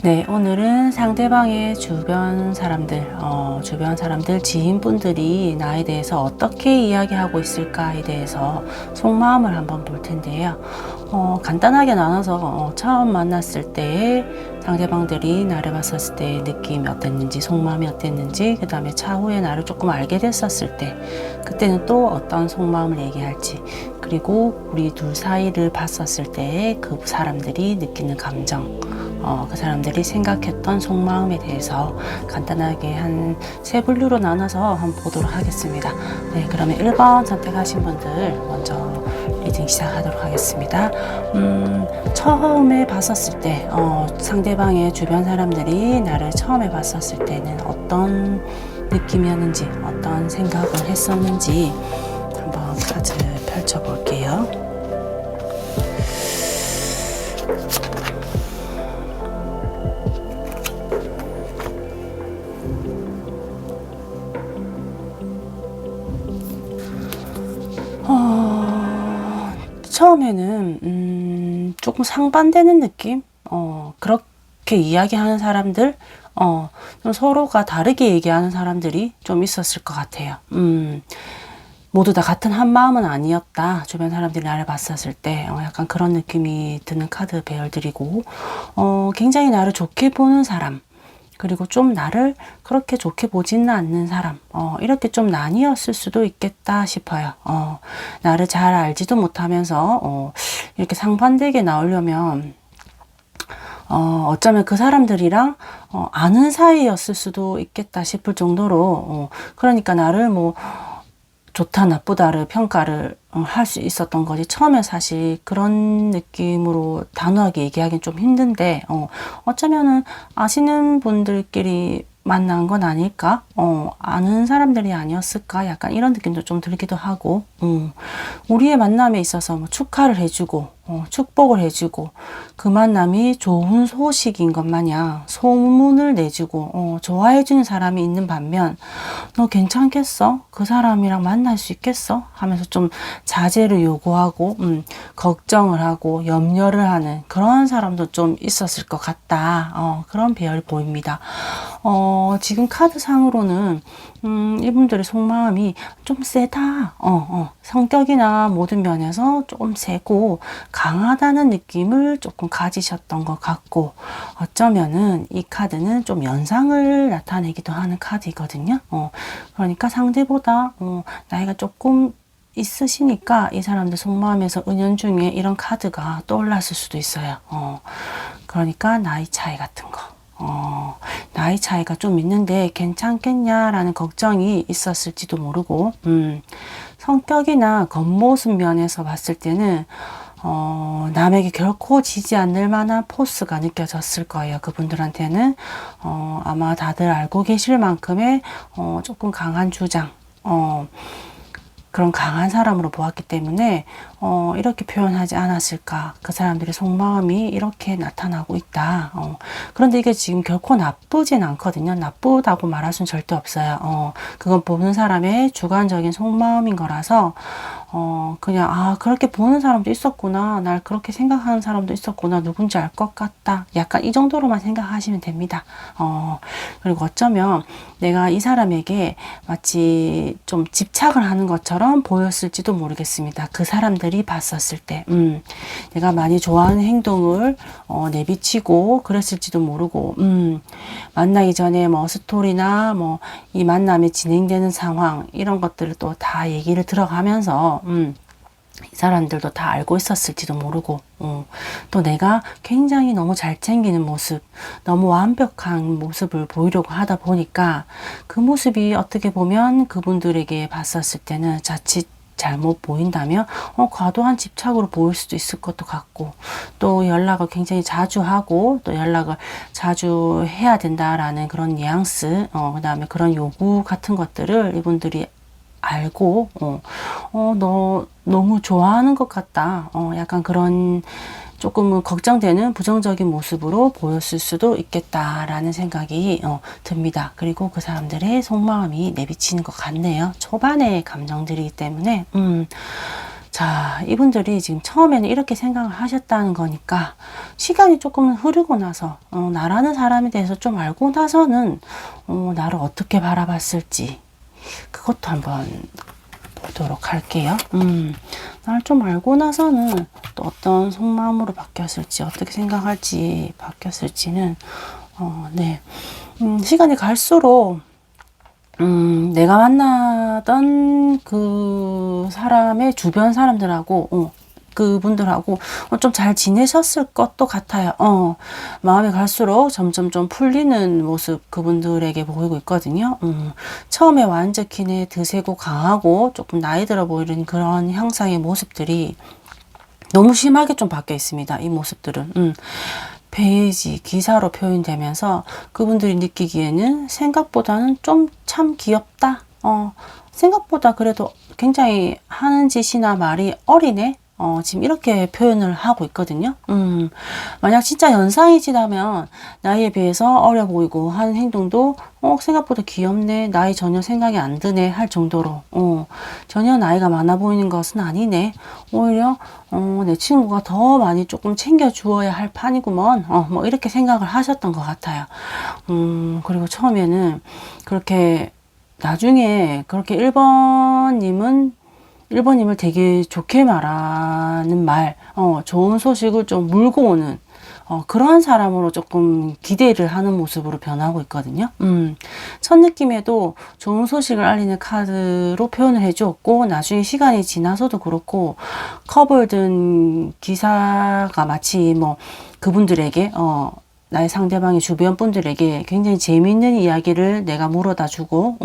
네, 오늘은 상대방의 주변 사람들, 지인분들이 나에 대해서 어떻게 이야기하고 있을까에 대해서 속마음을 한번 볼 텐데요. 간단하게 나눠서 처음 만났을 때의 상대방들이 나를 봤었을 때의 느낌이 어땠는지, 속마음이 어땠는지, 그 다음에 차후에 나를 조금 알게 됐었을 때, 그때는 또 어떤 속마음을 얘기할지, 그리고 우리 둘 사이를 봤었을 때의 그 사람들이 느끼는 감정, 그 사람들이 생각했던 속마음에 대해서 간단하게 한 세 분류로 나눠서 한번 보도록 하겠습니다. 네, 그러면 1번 선택하신 분들 먼저 리딩 시작하도록 하겠습니다. 처음에 봤었을 때, 상대방의 주변 사람들이 나를 처음에 봤었을 때는 어떤 느낌이었는지, 어떤 생각을 했었는지 한번 카드 펼쳐볼게요. 처음에는 조금 상반되는 느낌? 그렇게 이야기하는 사람들, 좀 서로가 다르게 얘기하는 사람들이 좀 있었을 것 같아요. 모두 다 같은 한 마음은 아니었다. 주변 사람들이 나를 봤었을 때 약간 그런 느낌이 드는 카드 배열들이고, 굉장히 나를 좋게 보는 사람, 그리고 좀 나를 그렇게 좋게 보지는 않는 사람, 이렇게 좀 나뉘었을 수도 있겠다 싶어요. 나를 잘 알지도 못하면서 이렇게 상반되게 나오려면 어쩌면 그 사람들이랑 아는 사이였을 수도 있겠다 싶을 정도로, 그러니까 나를 뭐 좋다 나쁘다를 평가를 할 수 있었던 거지. 처음에 사실 그런 느낌으로 단호하게 얘기하기는 좀 힘든데, 어쩌면은 아시는 분들끼리 만난 건 아닐까? 아는 사람들이 아니었을까? 약간 이런 느낌도 좀 들기도 하고, 우리의 만남에 있어서 뭐 축하를 해주고, 축복을 해주고, 그 만남이 좋은 소식인 것 마냥 소문을 내주고, 좋아해주는 사람이 있는 반면, 너 괜찮겠어? 그 사람이랑 만날 수 있겠어? 하면서 좀 자제를 요구하고, 걱정을 하고, 염려를 하는 그런 사람도 좀 있었을 것 같다. 그런 배열이 보입니다. 지금 카드상으로는, 이분들의 속마음이 좀 세다. 성격이나 모든 면에서 좀 세고 강하다는 느낌을 조금 가지셨던 것 같고, 어쩌면은 이 카드는 좀 연상을 나타내기도 하는 카드이거든요. 그러니까 상대보다 나이가 조금 있으시니까 이 사람들 속마음에서 은연중에 이런 카드가 떠올랐을 수도 있어요. 그러니까 나이 차이 같은 거. 나이 차이가 좀 있는데 괜찮겠냐라는 걱정이 있었을지도 모르고, 성격이나 겉모습 면에서 봤을 때는, 남에게 결코 지지 않을 만한 포스가 느껴졌을 거예요. 그분들한테는, 아마 다들 알고 계실 만큼의, 조금 강한 주장, 그런 강한 사람으로 보았기 때문에 이렇게 표현하지 않았을까. 그 사람들의 속마음이 이렇게 나타나고 있다. 그런데 이게 지금 결코 나쁘진 않거든요. 나쁘다고 말할 수는 절대 없어요. 그건 보는 사람의 주관적인 속마음인 거라서 그냥 그렇게 보는 사람도 있었구나. 날 그렇게 생각하는 사람도 있었구나. 누군지 알 것 같다. 약간 이 정도로만 생각하시면 됩니다. 그리고 어쩌면 내가 이 사람에게 마치 좀 집착을 하는 것처럼 보였을지도 모르겠습니다. 그 사람들이 봤었을 때, 내가 많이 좋아하는 행동을 내비치고 그랬을지도 모르고, 만나기 전에 뭐 스토리나 뭐 이 만남이 진행되는 상황, 이런 것들을 또 다 얘기를 들어가면서, 이 사람들도 다 알고 있었을지도 모르고, 또 내가 굉장히 너무 잘 챙기는 모습, 너무 완벽한 모습을 보이려고 하다 보니까 그 모습이 어떻게 보면 그분들에게 봤었을 때는 자칫 잘못 보인다면 과도한 집착으로 보일 수도 있을 것도 같고, 또 연락을 굉장히 자주 하고 또 연락을 자주 해야 된다라는 그런 뉘앙스, 그다음에 그런 요구 같은 것들을 이분들이 알고 너 너무 좋아하는 것 같다, 약간 그런 조금은 걱정되는 부정적인 모습으로 보였을 수도 있겠다라는 생각이 듭니다. 그리고 그 사람들의 속마음이 내비치는 것 같네요. 초반의 감정들이기 때문에 자, 이분들이 지금 처음에는 이렇게 생각을 하셨다는 거니까 시간이 조금 흐르고 나서 나라는 사람에 대해서 좀 알고 나서는 나를 어떻게 바라봤을지 그것도 한번 보도록 할게요. 나를 좀 알고 나서는 또 어떤 속마음으로 바뀌었을지, 어떻게 생각할지 바뀌었을지는 네. 시간이 갈수록 내가 만나던 그 사람의 주변 사람들하고 그분들하고 좀 잘 지내셨을 것도 같아요. 마음이 갈수록 점점 좀 풀리는 모습 그분들에게 보이고 있거든요. 처음에 완전히 드세고 강하고 조금 나이 들어 보이는 그런 형상의 모습들이 너무 심하게 좀 바뀌어 있습니다. 이 모습들은. 페이지, 기사로 표현되면서 그분들이 느끼기에는 생각보다는 좀 참 귀엽다. 생각보다 그래도 굉장히 하는 짓이나 말이 어리네. 지금 이렇게 표현을 하고 있거든요. 만약 진짜 연상이 지나면 나이에 비해서 어려 보이고 하는 행동도 생각보다 귀엽네, 나이 전혀 생각이 안 드네 할 정도로 전혀 나이가 많아 보이는 것은 아니네, 오히려 내 친구가 더 많이 조금 챙겨주어야 할 판이구먼, 뭐 이렇게 생각을 하셨던 것 같아요. 그리고 처음에는 그렇게, 나중에 그렇게 1번님을 되게 좋게 말하는 말, 좋은 소식을 좀 물고 오는, 그런 사람으로 조금 기대를 하는 모습으로 변하고 있거든요. 첫 느낌에도 좋은 소식을 알리는 카드로 표현을 해주었고, 나중에 시간이 지나서도 그렇고, 컵을 든 기사가 마치 뭐, 그분들에게, 나의 상대방의 주변 분들에게 굉장히 재미있는 이야기를 내가 물어다 주고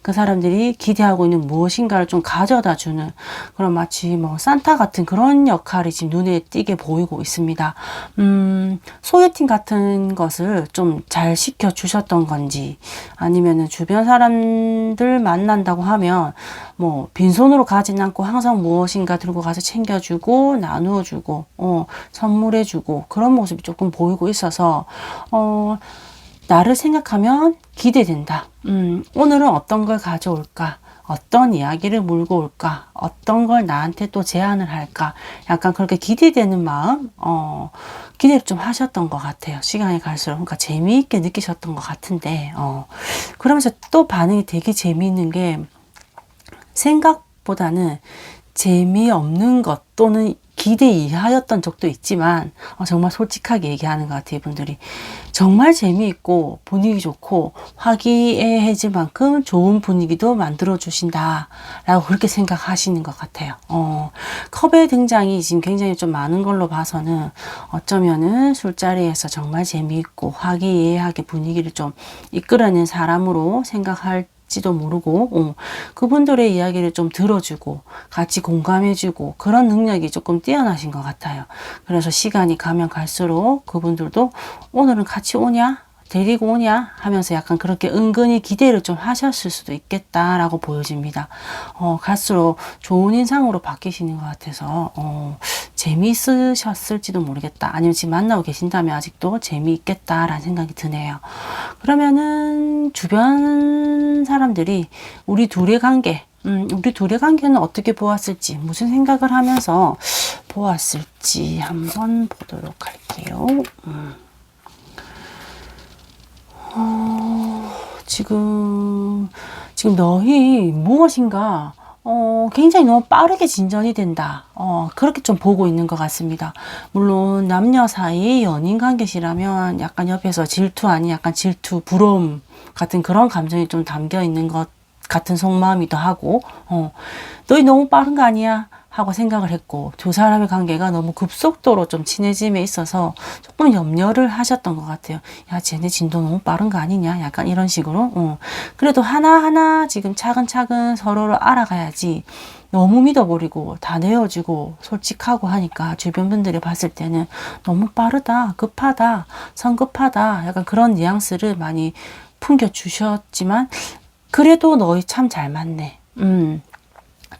그 사람들이 기대하고 있는 무엇인가를 좀 가져다 주는 그런, 마치 뭐 산타 같은 그런 역할이 지금 눈에 띄게 보이고 있습니다. 소개팅 같은 것을 좀 잘 시켜 주셨던 건지, 아니면은 주변 사람들 만난다고 하면 뭐 빈손으로 가진 않고 항상 무엇인가 들고 가서 챙겨주고 나누어주고 선물해주고 그런 모습이 조금 보이고 있어서 나를 생각하면 기대된다. 오늘은 어떤 걸 가져올까? 어떤 이야기를 물고 올까? 어떤 걸 나한테 또 제안을 할까? 약간 그렇게 기대되는 마음, 기대를 좀 하셨던 것 같아요. 시간이 갈수록. 그러니까 재미있게 느끼셨던 것 같은데, 그러면서 또 반응이 되게 재미있는 게, 생각보다는 재미없는 것 또는 기대 이하였던 적도 있지만 정말 솔직하게 얘기하는 것 같아요. 이분들이 정말 재미있고 분위기 좋고 화기애애해질 만큼 좋은 분위기도 만들어 주신다 라고 그렇게 생각하시는 것 같아요. 컵의 등장이 지금 굉장히 좀 많은 걸로 봐서는 어쩌면은 술자리에서 정말 재미있고 화기애애하게 분위기를 좀 이끌어낸 사람으로 생각할 지도 모르고 그분들의 이야기를 좀 들어주고 같이 공감해주고 그런 능력이 조금 뛰어나신 것 같아요. 그래서 시간이 가면 갈수록 그분들도 오늘은 같이 오냐? 데리고 오냐? 하면서 약간 그렇게 은근히 기대를 좀 하셨을 수도 있겠다라고 보여집니다. 갈수록 좋은 인상으로 바뀌시는 것 같아서 재미있으셨을지도 모르겠다. 아니면 지금 만나고 계신다면 아직도 재미있겠다라는 생각이 드네요. 그러면은 주변 사람들이 우리 둘의 관계는 어떻게 보았을지, 무슨 생각을 하면서 보았을지 한번 보도록 할게요. 지금 너희 무엇인가 굉장히 너무 빠르게 진전이 된다. 그렇게 좀 보고 있는 것 같습니다. 물론 남녀 사이 연인 관계시라면 약간 옆에서 질투 아닌 약간 질투, 부러움 같은 그런 감정이 좀 담겨 있는 것 같은 속마음이기도 하고, 너희 너무 빠른 거 아니야? 하고 생각을 했고, 두 사람의 관계가 너무 급속도로 좀 친해짐에 있어서 조금 염려를 하셨던 것 같아요. 야, 쟤네 진도 너무 빠른 거 아니냐? 약간 이런 식으로. 그래도 하나하나 지금 차근차근 서로를 알아가야지, 너무 믿어버리고 다 내어주고 솔직하고 하니까 주변 분들이 봤을 때는 너무 빠르다, 급하다, 성급하다, 약간 그런 뉘앙스를 많이 풍겨주셨지만, 그래도 너희 참 잘 맞네.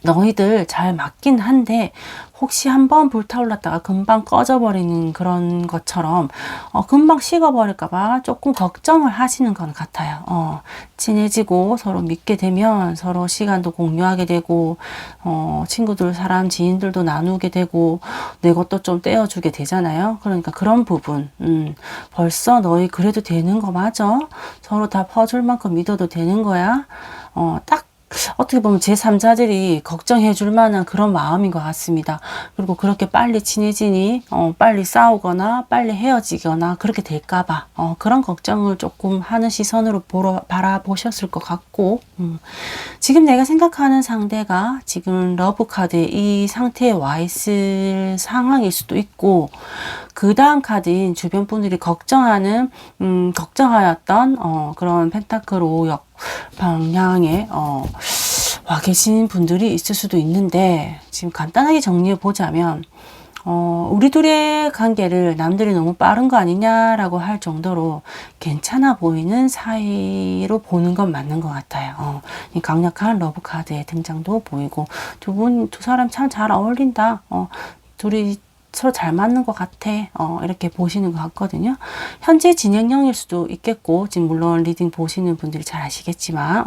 너희들 잘 맞긴 한데 혹시 한번 불타올랐다가 금방 꺼져버리는 그런 것처럼 금방 식어버릴까봐 조금 걱정을 하시는 것 같아요. 친해지고 서로 믿게 되면 서로 시간도 공유하게 되고 친구들, 사람, 지인들도 나누게 되고 내 것도 좀 떼어주게 되잖아요. 그러니까 그런 부분, 벌써 너희 그래도 되는 거 맞아? 서로 다 퍼줄 만큼 믿어도 되는 거야? 딱 어떻게 보면 제3자들이 걱정해 줄 만한 그런 마음인 것 같습니다. 그리고 그렇게 빨리 친해지니 빨리 싸우거나 빨리 헤어지거나 그렇게 될까봐 그런 걱정을 조금 하는 시선으로 바라보셨을 것 같고, 지금 내가 생각하는 상대가 지금 러브카드의 이 상태에 와 있을 상황일 수도 있고, 그 다음 카드인 주변 분들이 걱정하였던 그런 펜타클 5역 방향에 와 계신 분들이 있을 수도 있는데, 지금 간단하게 정리해 보자면 우리 둘의 관계를 남들이 너무 빠른 거 아니냐라고 할 정도로 괜찮아 보이는 사이로 보는 건 맞는 것 같아요. 이 강력한 러브 카드의 등장도 보이고, 두 사람 참 잘 어울린다. 둘이 서로 잘 맞는 것 같아. 이렇게 보시는 것 같거든요. 현재 진행형일 수도 있겠고, 지금 물론 리딩 보시는 분들이 잘 아시겠지만,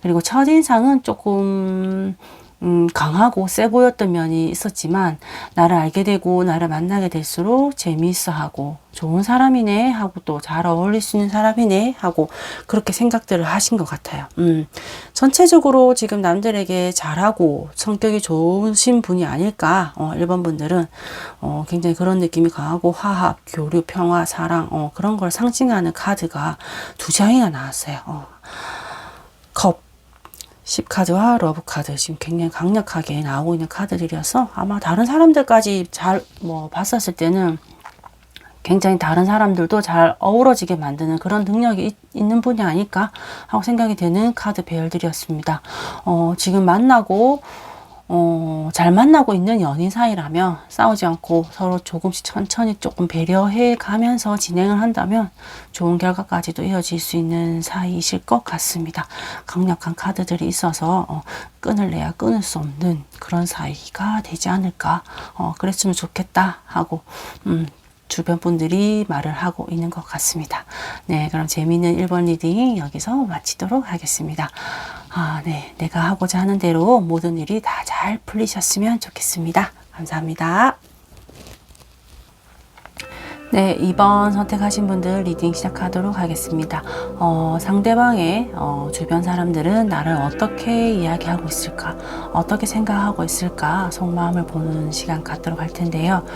그리고 첫인상은 조금 강하고 세 보였던 면이 있었지만, 나를 알게 되고 나를 만나게 될수록 재미있어 하고 좋은 사람이네 하고 또 잘 어울릴 수 있는 사람이네 하고 그렇게 생각들을 하신 것 같아요. 전체적으로 지금 남들에게 잘하고 성격이 좋으신 분이 아닐까. 1번 분들은 굉장히 그런 느낌이 강하고 화합, 교류, 평화, 사랑 그런 걸 상징하는 카드가 두 장이나 나왔어요. 컵 10카드와 러브카드 지금 굉장히 강력하게 나오고 있는 카드들이어서 아마 다른 사람들까지 잘 봤었을 때는 굉장히 다른 사람들도 잘 어우러지게 만드는 그런 능력이 있는 분이 아닐까 하고 생각이 되는 카드 배열들이었습니다. 지금 잘 만나고 있는 연인 사이라면 싸우지 않고 서로 조금씩 천천히 조금 배려해 가면서 진행을 한다면 좋은 결과까지도 이어질 수 있는 사이이실 것 같습니다. 강력한 카드들이 있어서 끊을래야 끊을 수 없는 그런 사이가 되지 않을까, 그랬으면 좋겠다 하고 주변 분들이 말을 하고 있는 것 같습니다. 네, 그럼 재미있는 1번 리딩 여기서 마치도록 하겠습니다. 네, 내가 하고자 하는 대로 모든 일이 다 잘 풀리셨으면 좋겠습니다. 감사합니다. 네, 2번 선택하신 분들 리딩 시작하도록 하겠습니다. 상대방의 주변 사람들은 나를 어떻게 이야기하고 있을까, 어떻게 생각하고 있을까 속마음을 보는 시간 갖도록 할 텐데요.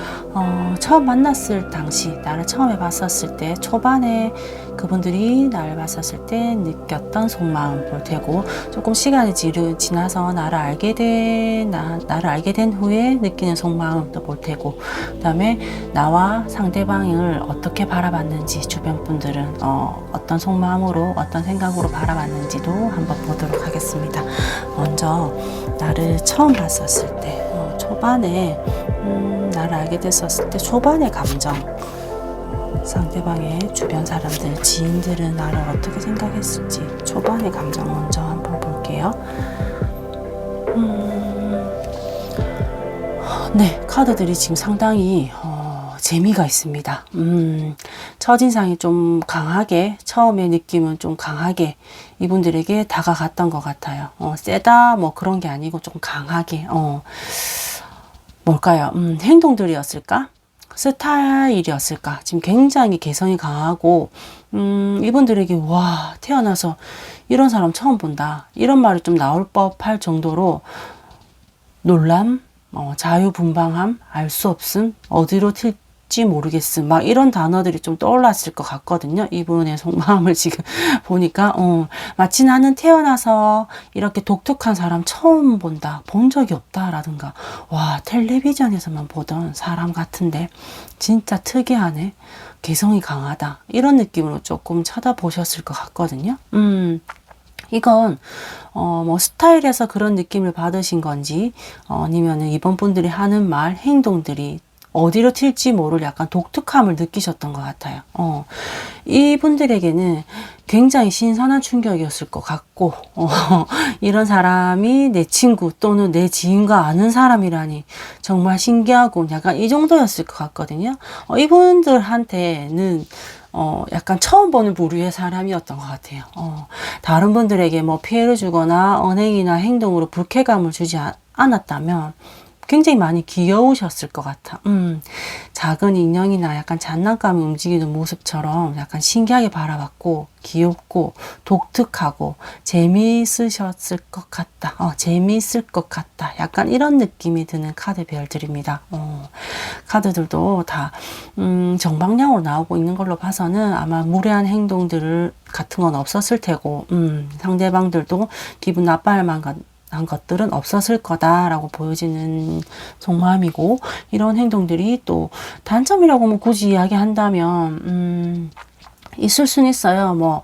처음 만났을 당시, 나를 처음에 봤었을 때 초반에 그분들이 나를 봤었을 때 느꼈던 속마음 볼 테고, 조금 시간이 지나서 나를 알게 된 후에 느끼는 속마음도 볼 테고, 그 다음에 나와 상대방을 어떻게 바라봤는지 주변 분들은 어떤 속마음으로 어떤 생각으로 바라봤는지도 한번 보도록 하겠습니다. 먼저 나를 처음 봤었을 때 초반에 나를 알게 됐었을 때 초반의 감정, 상대방의 주변 사람들, 지인들은 나를 어떻게 생각했을지 초반의 감정 먼저 한번 볼게요. 네, 카드들이 지금 상당히 재미가 있습니다. 첫인상이 좀 강하게, 처음에 느낌은 좀 강하게 이분들에게 다가갔던 것 같아요. 세다 뭐 그런 게 아니고 좀 강하게 뭘까요? 행동들이었을까? 스타일이었을까? 지금 굉장히 개성이 강하고 이분들에게 와, 태어나서 이런 사람 처음 본다, 이런 말이 좀 나올 법할 정도로 놀람, 자유분방함, 알 수 없음, 어디로 지 모르겠음. 막 이런 단어들이 좀 떠올랐을 것 같거든요. 이분의 속마음을 지금 보니까, 마치 나는 태어나서 이렇게 독특한 사람 처음 본다. 본 적이 없다라든가, 와, 텔레비전에서만 보던 사람 같은데, 진짜 특이하네. 개성이 강하다. 이런 느낌으로 조금 쳐다보셨을 것 같거든요. 이건 뭐 스타일에서 그런 느낌을 받으신 건지 아니면은 이번 분들이 하는 말, 행동들이 어디로 튈지 모를 약간 독특함을 느끼셨던 것 같아요. 이분들에게는 굉장히 신선한 충격이었을 것 같고, 이런 사람이 내 친구 또는 내 지인과 아는 사람이라니 정말 신기하고 약간 이 정도였을 것 같거든요. 이분들한테는 약간 처음 보는 부류의 사람이었던 것 같아요. 다른 분들에게 뭐 피해를 주거나 언행이나 행동으로 불쾌감을 주지 않았다면 굉장히 많이 귀여우셨을 것 같아. 작은 인형이나 약간 장난감이 움직이는 모습처럼 약간 신기하게 바라봤고, 귀엽고, 독특하고, 재미있으셨을 것 같다. 재미있을 것 같다. 약간 이런 느낌이 드는 카드별들입니다. 카드들도 다, 정방향으로 나오고 있는 걸로 봐서는 아마 무례한 행동들 같은 건 없었을 테고, 상대방들도 기분 나빠할 만한 한 것들은 없었을 거다라고 보여지는 속마음이고, 이런 행동들이 또 단점이라고 뭐 굳이 이야기한다면 있을 수는 있어요. 뭐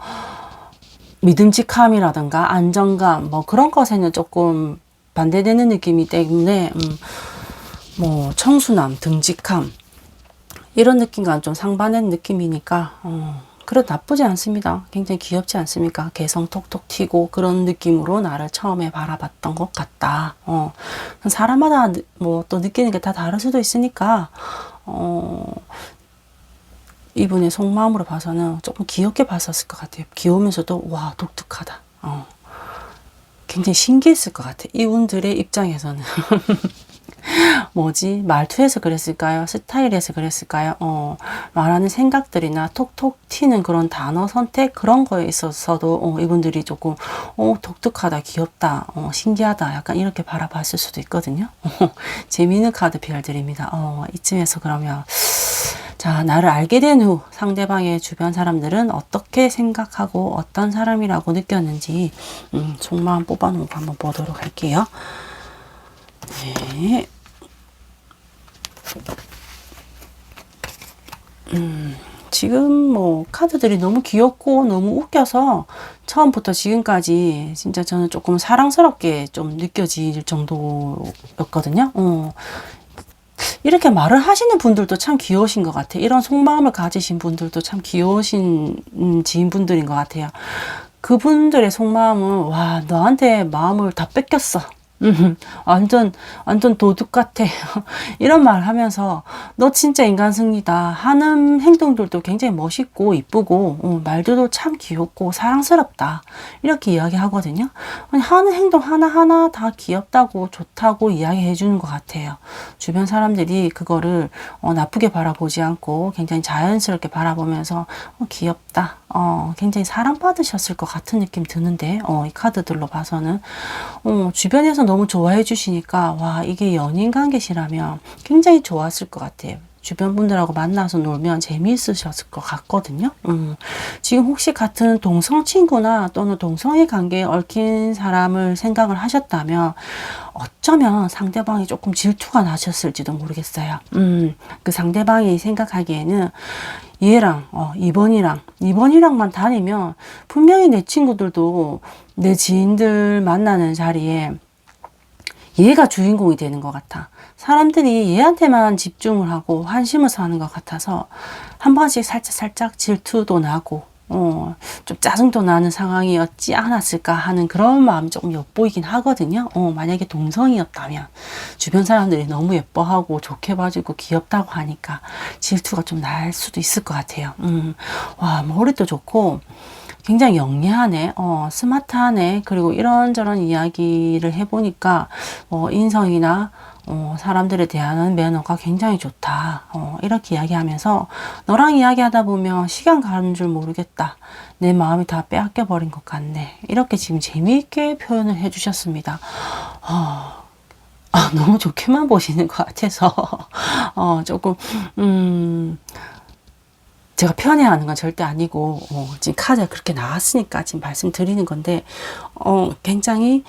믿음직함이라든가 안정감 뭐 그런 것에는 조금 반대되는 느낌이 때문에 뭐 청순함, 듬직함 이런 느낌과는 좀 상반된 느낌이니까 그래도 나쁘지 않습니다. 굉장히 귀엽지 않습니까? 개성 톡톡 튀고 그런 느낌으로 나를 처음에 바라봤던 것 같다. 사람마다 뭐 또 느끼는 게 다 다를 수도 있으니까 이분의 속마음으로 봐서는 조금 귀엽게 봤었을 것 같아요. 귀여우면서도 와 독특하다. 굉장히 신기했을 것 같아요. 이분들의 입장에서는. 뭐지? 말투에서 그랬을까요? 스타일에서 그랬을까요? 말하는 생각들이나 톡톡 튀는 그런 단어 선택 그런 거에 있어서도 이분들이 조금 독특하다, 귀엽다, 신기하다 약간 이렇게 바라봤을 수도 있거든요. 재미있는 카드 별들입니다. 이쯤에서 그러면 자, 나를 알게 된 후 상대방의 주변 사람들은 어떻게 생각하고 어떤 사람이라고 느꼈는지 속마음 뽑아놓은 거 한번 보도록 할게요. 네. 지금 뭐 카드들이 너무 귀엽고 너무 웃겨서 처음부터 지금까지 진짜 저는 조금 사랑스럽게 좀 느껴질 정도였거든요. 이렇게 말을 하시는 분들도 참 귀여우신 것 같아요. 이런 속마음을 가지신 분들도 참 귀여우신 지인분들인 것 같아요. 그분들의 속마음은 와 너한테 마음을 다 뺏겼어. 완전 도둑 같아. 이런 말 하면서, 너 진짜 인간 승리다. 하는 행동들도 굉장히 멋있고, 이쁘고, 말들도 참 귀엽고, 사랑스럽다. 이렇게 이야기 하거든요. 하는 행동 하나하나 다 귀엽다고, 좋다고 이야기해 주는 것 같아요. 주변 사람들이 그거를, 나쁘게 바라보지 않고, 굉장히 자연스럽게 바라보면서, 귀엽다. 굉장히 사랑받으셨을 것 같은 느낌 드는데, 이 카드들로 봐서는, 주변에서 너무 좋아해 주시니까, 와, 이게 연인 관계시라면 굉장히 좋았을 것 같아요. 주변 분들하고 만나서 놀면 재미있으셨을 것 같거든요. 지금 혹시 같은 동성 친구나 또는 동성애 관계에 얽힌 사람을 생각을 하셨다면, 어쩌면 상대방이 조금 질투가 나셨을지도 모르겠어요. 그 상대방이 생각하기에는 얘랑, 2번이랑만 다니면 분명히 내 친구들도 내 지인들 만나는 자리에 얘가 주인공이 되는 것 같아. 사람들이 얘한테만 집중을 하고 환심을 사는 것 같아서 한 번씩 살짝 질투도 나고 좀 짜증도 나는 상황이었지 않았을까 하는 그런 마음이 조금 엿보이긴 하거든요. 만약에 동성이었다면 주변 사람들이 너무 예뻐하고 좋게 봐주고 귀엽다고 하니까 질투가 좀 날 수도 있을 것 같아요. 와, 머리도 좋고 굉장히 영리하네, 스마트하네, 그리고 이런저런 이야기를 해보니까, 인성이나, 사람들에 대한 매너가 굉장히 좋다. 이렇게 이야기하면서, 너랑 이야기하다 보면 시간 가는 줄 모르겠다. 내 마음이 다 빼앗겨 버린 것 같네. 이렇게 지금 재미있게 표현을 해주셨습니다. 너무 좋게만 보시는 것 같아서 조금 제가 편애하는 건 절대 아니고 지금 카드가 그렇게 나왔으니까 지금 말씀드리는 건데 굉장히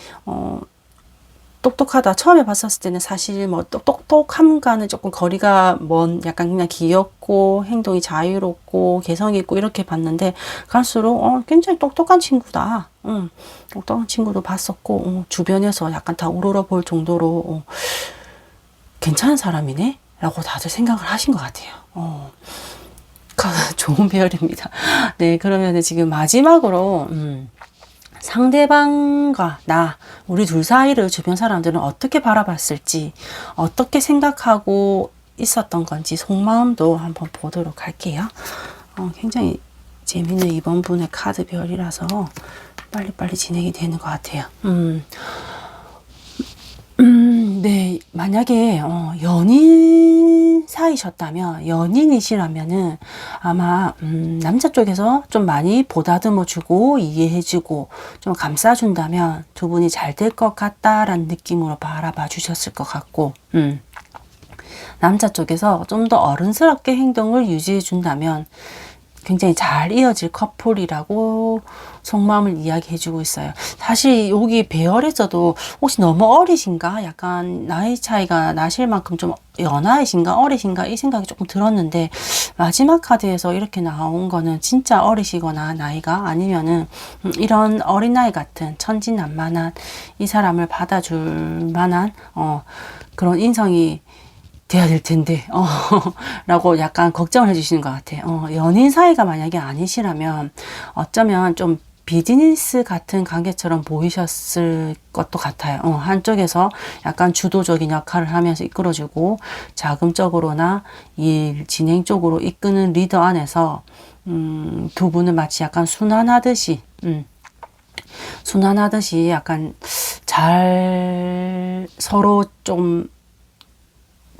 똑똑하다. 처음에 봤었을 때는 사실 뭐 똑똑함과는 조금 거리가 먼 약간 그냥 귀엽고 행동이 자유롭고 개성이 있고 이렇게 봤는데 갈수록 굉장히 똑똑한 친구다. 똑똑한 친구도 봤었고 주변에서 약간 다 우러러 볼 정도로 괜찮은 사람이네 라고 다들 생각을 하신 것 같아요. 좋은 배열입니다. 네, 그러면 지금 마지막으로 상대방과 우리 둘 사이를 주변 사람들은 어떻게 바라봤을지, 어떻게 생각하고 있었던 건지 속마음도 한번 보도록 할게요. 굉장히 재밌는 이번 분의 카드 별이라서 빨리빨리 진행이 되는 것 같아요. 네, 만약에 연인 사이셨다면, 연인이시라면은 아마 남자 쪽에서 좀 많이 보다듬어주고 이해해주고 좀 감싸준다면 두 분이 잘 될 것 같다라는 느낌으로 바라봐 주셨을 것 같고, 남자 쪽에서 좀 더 어른스럽게 행동을 유지해 준다면 굉장히 잘 이어질 커플이라고 속마음을 이야기해 주고 있어요. 사실 여기 배열에서도 혹시 너무 어리신가? 약간 나이 차이가 나실 만큼 좀 연하이신가? 어리신가? 이 생각이 조금 들었는데 마지막 카드에서 이렇게 나온 거는 진짜 어리시거나 나이가 아니면은 이런 어린아이 같은 천진난만한 이 사람을 받아줄 만한 그런 인성이 돼야 될 텐데, 라고 약간 걱정을 해주시는 것 같아요. 연인 사이가 만약에 아니시라면 어쩌면 좀 비즈니스 같은 관계처럼 보이셨을 것도 같아요. 한쪽에서 약간 주도적인 역할을 하면서 이끌어주고 자금적으로나 일 진행 쪽으로 이끄는 리더 안에서 두 분은 마치 약간 순환하듯이 약간 잘 서로 좀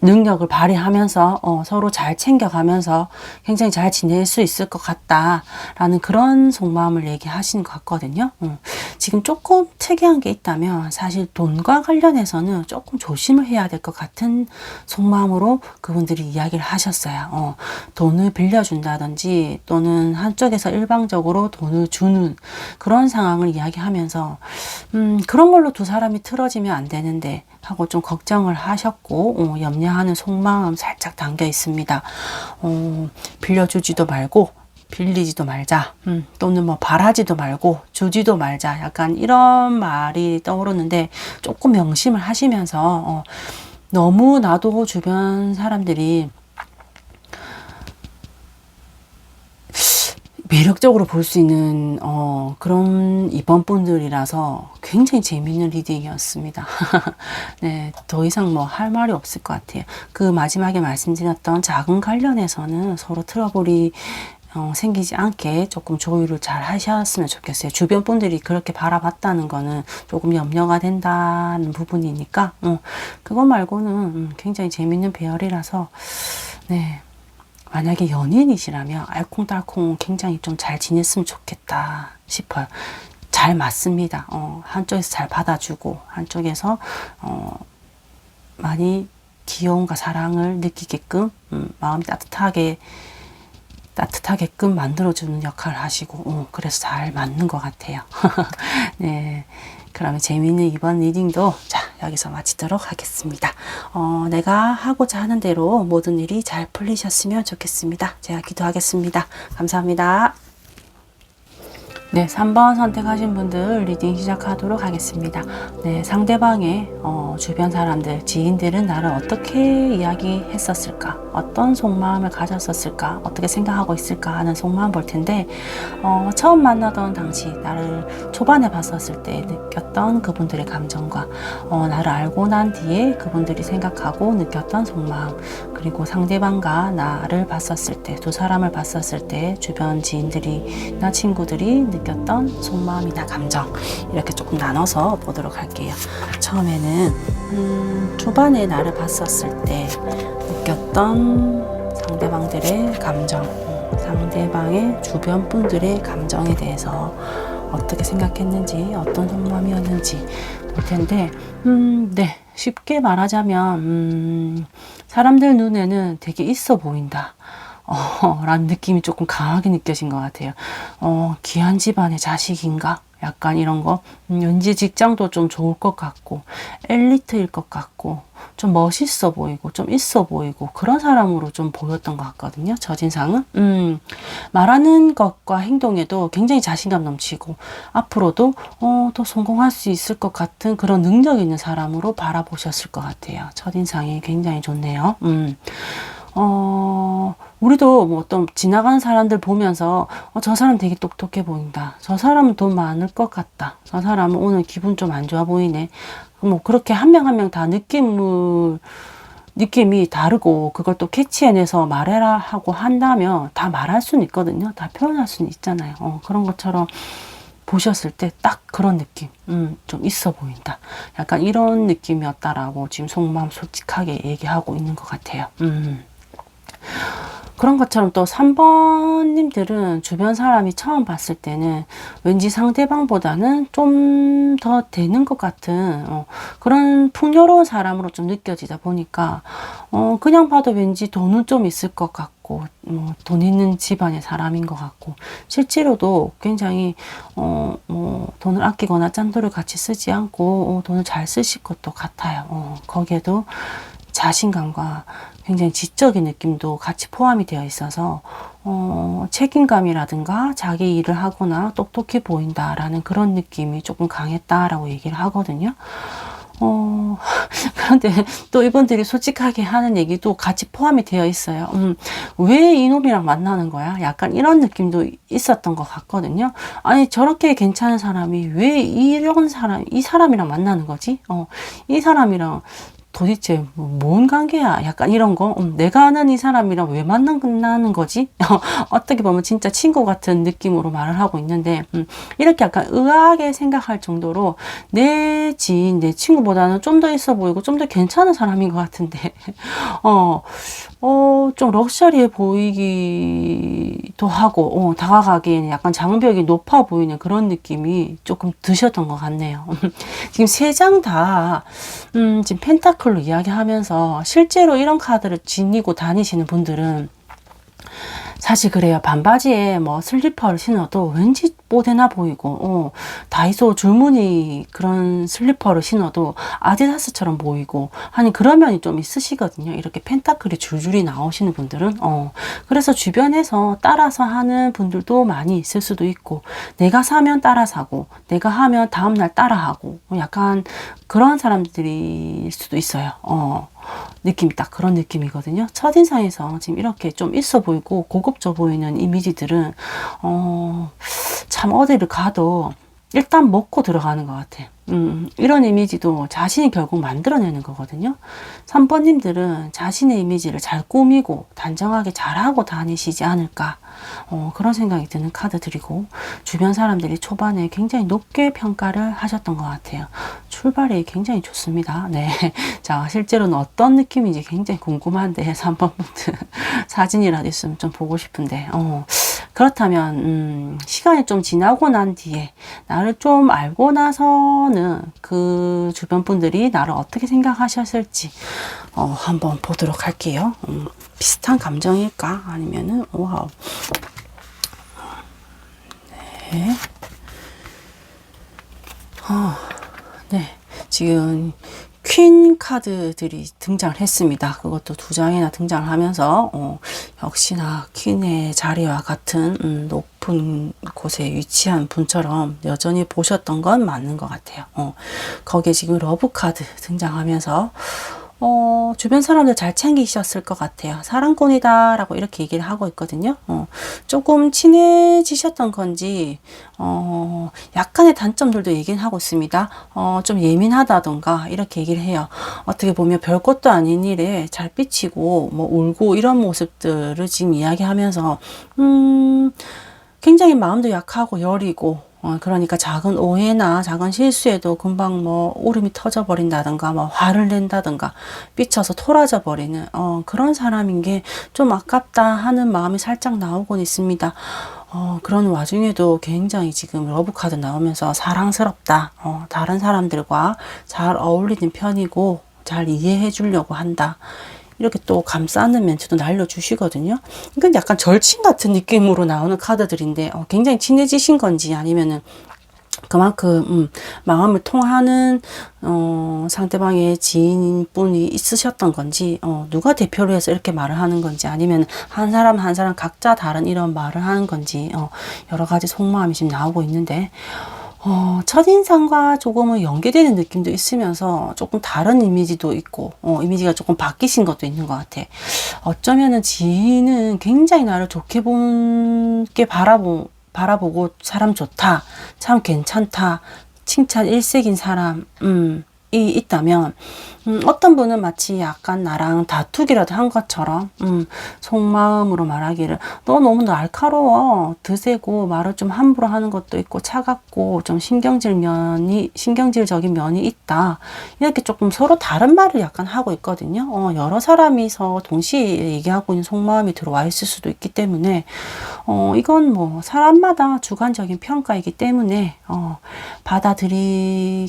능력을 발휘하면서 서로 잘 챙겨가면서 굉장히 잘 지낼 수 있을 것 같다라는 그런 속마음을 얘기하시는 것 같거든요. 지금 조금 특이한 게 있다면 사실 돈과 관련해서는 조금 조심을 해야 될 것 같은 속마음으로 그분들이 이야기를 하셨어요. 돈을 빌려준다든지 또는 한쪽에서 일방적으로 돈을 주는 그런 상황을 이야기하면서 그런 걸로 두 사람이 틀어지면 안 되는데 하고 좀 걱정을 하셨고 염려하는 속마음 살짝 담겨 있습니다. 빌려주지도 말고 빌리지도 말자, 또는 뭐 바라지도 말고 주지도 말자, 약간 이런 말이 떠오르는데 조금 명심을 하시면서 너무 나도 주변 사람들이 매력적으로 볼 수 있는 그런 이번 분들이라서 굉장히 재미있는 리딩이었습니다. 네, 더 이상 뭐 할 말이 없을 것 같아요. 그 마지막에 말씀드렸던 자금 관련해서는 서로 트러블이 생기지 않게 조금 조율을 잘 하셨으면 좋겠어요. 주변 분들이 그렇게 바라봤다는 거는 조금 염려가 된다는 부분이니까 그거 말고는 굉장히 재미있는 배열이라서 네. 만약에 연인이시라면 알콩달콩 굉장히 좀 잘 지냈으면 좋겠다 싶어요. 잘 맞습니다. 한쪽에서 잘 받아주고 한쪽에서 많이 귀여움과 사랑을 느끼게끔 마음이 따뜻하게끔 만들어주는 역할을 하시고 그래서 잘 맞는 것 같아요. 네. 그러면 재미있는 이번 리딩도 여기서 마치도록 하겠습니다. 내가 하고자 하는 대로 모든 일이 잘 풀리셨으면 좋겠습니다. 제가 기도하겠습니다. 감사합니다. 네, 3번 선택하신 분들 리딩 시작하도록 하겠습니다. 네, 상대방의 주변 사람들, 지인들은 나를 어떻게 이야기했었을까? 어떤 속마음을 가졌었을까? 어떻게 생각하고 있을까? 하는 속마음 볼 텐데 처음 만나던 당시 나를 초반에 봤었을 때 느꼈던 그분들의 감정과 나를 알고 난 뒤에 그분들이 생각하고 느꼈던 속마음, 그리고 상대방과 나를 봤었을 때, 두 사람을 봤었을 때 주변 지인들이나 친구들이 느꼈던 속마음이나 감정, 이렇게 조금 나눠서 보도록 할게요. 처음에는 초반에 나를 봤었을 때 느꼈던 상대방들의 감정, 상대방의 주변 분들의 감정에 대해서 어떻게 생각했는지, 어떤 속마음이었는지 볼 텐데, 네. 쉽게 말하자면, 사람들 눈에는 되게 있어 보인다. 라는 느낌이 조금 강하게 느껴진 것 같아요. 귀한 집안의 자식인가? 약간 이런 거. 왠지 직장도 좀 좋을 것 같고, 엘리트일 것 같고, 좀 멋있어 보이고, 좀 있어 보이고, 그런 사람으로 좀 보였던 것 같거든요. 첫인상은. 말하는 것과 행동에도 굉장히 자신감 넘치고, 앞으로도, 더 성공할 수 있을 것 같은 그런 능력 있는 사람으로 바라보셨을 것 같아요. 첫인상이 굉장히 좋네요. 우리도 뭐 어떤 지나가는 사람들 보면서 저 사람 되게 똑똑해 보인다. 저 사람은 돈 많을 것 같다. 저 사람은 오늘 기분 좀 안 좋아 보이네. 뭐 그렇게 한 명 한 명 다 느낌이 다르고 그걸 또 캐치해내서 말해라 하고 한다면 다 말할 수는 있거든요. 다 표현할 수는 있잖아요. 그런 것처럼 보셨을 때 딱 그런 느낌, 좀 있어 보인다. 약간 이런 느낌이었다라고 지금 속마음 솔직하게 얘기하고 있는 것 같아요. 그런 것처럼 또 3번님들은 주변 사람이 처음 봤을 때는 왠지 상대방보다는 좀 더 되는 것 같은 그런 풍요로운 사람으로 좀 느껴지다 보니까 그냥 봐도 왠지 돈은 좀 있을 것 같고 돈 있는 집안의 사람인 것 같고 실제로도 굉장히 뭐 돈을 아끼거나 짠돌을 같이 쓰지 않고 돈을 잘 쓰실 것도 같아요. 거기에도 자신감과 굉장히 지적인 느낌도 같이 포함이 되어 있어서 책임감이라든가 자기 일을 하거나 똑똑해 보인다라는 그런 느낌이 조금 강했다라고 얘기를 하거든요. 그런데 또 이분들이 솔직하게 하는 얘기도 같이 포함이 되어 있어요. 왜 이놈이랑 만나는 거야? 약간 이런 느낌도 있었던 것 같거든요. 아니, 저렇게 괜찮은 사람이 왜 이 사람이랑 만나는 거지? 이 사람이랑 도대체 뭔 관계야? 약간 이런 거. 내가 아는 이 사람이랑 왜 만나는 거지? 어떻게 보면 진짜 친구 같은 느낌으로 말을 하고 있는데 이렇게 약간 의아하게 생각할 정도로 내 지인, 내 친구보다는 좀 더 있어 보이고 좀 더 괜찮은 사람인 것 같은데 좀 럭셔리해 보이기도 하고 다가가기에는 약간 장벽이 높아 보이는 그런 느낌이 조금 드셨던 것 같네요. 지금 세 장 다 지금 펜타클로 이야기하면서 실제로 이런 카드를 지니고 다니시는 분들은 사실 그래요. 반바지에 뭐 슬리퍼를 신어도 왠지 뽀대나 보이고, 다이소 줄무늬 그런 슬리퍼를 신어도 아디다스처럼 보이고, 하니 그런 면이 좀 있으시거든요. 이렇게 펜타클이 줄줄이 나오시는 분들은. 그래서 주변에서 따라서 하는 분들도 많이 있을 수도 있고, 내가 사면 따라 사고, 내가 하면 다음날 따라 하고, 약간 그런 사람들일 수도 있어요. 느낌이 딱 그런 느낌이거든요. 첫인상에서 지금 이렇게 좀 있어 보이고 고급져 보이는 이미지들은 참 어디를 가도 일단 먹고 들어가는 것 같아요. 이런 이미지도 자신이 결국 만들어내는 거거든요. 3번님들은 자신의 이미지를 잘 꾸미고 단정하게 잘하고 다니시지 않을까 그런 생각이 드는 카드들이고 주변 사람들이 초반에 굉장히 높게 평가를 하셨던 것 같아요. 출발이 굉장히 좋습니다. 네, 자 실제로는 어떤 느낌인지 굉장히 궁금한데 3번분들 사진이라도 있으면 좀 보고 싶은데 그렇다면 시간이 좀 지나고 난 뒤에 나를 좀 알고 나서는 그 주변 분들이 나를 어떻게 생각하셨을지 한번 보도록 할게요. 비슷한 감정일까? 아니면은 와우. 네. 네. 지금 퀸 카드들이 등장을 했습니다. 그것도 2장이나 등장을 하면서 역시나 퀸의 자리와 같은 높은 곳에 위치한 분처럼 여전히 보셨던 건 맞는 것 같아요. 거기에 지금 러브 카드 등장하면서 주변 사람들 잘 챙기셨을 것 같아요. 사랑꾼이다 라고 이렇게 얘기를 하고 있거든요. 조금 친해지셨던 건지 약간의 단점들도 얘기는 하고 있습니다. 좀 예민하다던가 이렇게 얘기를 해요. 어떻게 보면 별것도 아닌 일에 잘 삐치고 뭐 울고 이런 모습들을 지금 이야기하면서 굉장히 마음도 약하고 여리고 그러니까 작은 오해나 작은 실수에도 금방 뭐 울음이 터져버린다든가 뭐 화를 낸다든가 삐쳐서 토라져 버리는 그런 사람인 게 좀 아깝다 하는 마음이 살짝 나오곤 있습니다. 그런 와중에도 굉장히 지금 러브카드 나오면서 사랑스럽다. 다른 사람들과 잘 어울리는 편이고 잘 이해해 주려고 한다. 이렇게 또 감싸는 멘트도 날려주시거든요. 이건 약간 절친 같은 느낌으로 나오는 카드들인데 굉장히 친해지신 건지 아니면은 그만큼 마음을 통하는 상대방의 지인분이 있으셨던 건지 누가 대표로 해서 이렇게 말을 하는 건지 아니면 한 사람 한 사람 각자 다른 이런 말을 하는 건지 여러 가지 속마음이 지금 나오고 있는데 첫인상과 조금은 연계되는 느낌도 있으면서 조금 다른 이미지도 있고 이미지가 조금 바뀌신 것도 있는 것 같아. 어쩌면은 지인은 굉장히 나를 좋게 본게 바라보고 사람 좋다, 참 괜찮다, 칭찬 일색인 사람이 있다면 어떤 분은 마치 약간 나랑 다투기라도 한 것처럼 속마음으로 말하기를 너 너무 날카로워, 드세고 말을 좀 함부로 하는 것도 있고 차갑고 좀 신경질적인 면이 있다. 이렇게 조금 서로 다른 말을 약간 하고 있거든요. 여러 사람이서 동시에 얘기하고 있는 속마음이 들어와 있을 수도 있기 때문에 이건 뭐 사람마다 주관적인 평가이기 때문에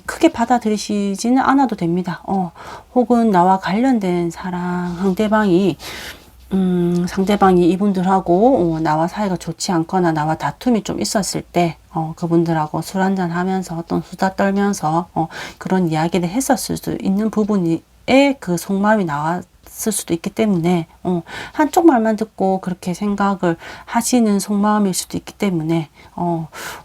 크게 받아들이시지는 않아도 됩니다. 혹은 나와 관련된 상대방이 이분들하고 나와 사이가 좋지 않거나 나와 다툼이 좀 있었을 때 그분들하고 술 한잔 하면서 어떤 수다 떨면서 그런 이야기를 했었을 수 있는 부분에 그 속마음이 나왔을 수도 있기 때문에 한쪽 말만 듣고 그렇게 생각을 하시는 속마음일 수도 있기 때문에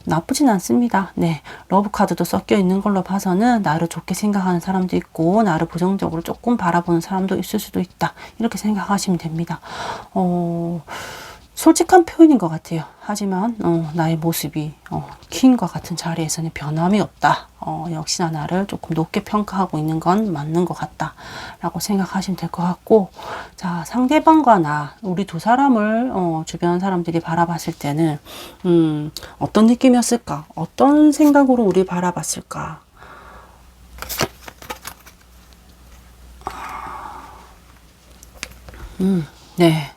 나쁘진 않습니다. 네, 러브카드도 섞여 있는 걸로 봐서는 나를 좋게 생각하는 사람도 있고 나를 부정적으로 조금 바라보는 사람도 있을 수도 있다. 이렇게 생각하시면 됩니다. 솔직한 표현인 것 같아요. 하지만 나의 모습이 퀸과 같은 자리에서는 변함이 없다. 역시나 나를 조금 높게 평가하고 있는 건 맞는 것 같다 라고 생각하시면 될 것 같고, 자, 상대방과 우리 두 사람을 주변 사람들이 바라봤을 때는 어떤 느낌이었을까? 어떤 생각으로 우리 바라봤을까? 네.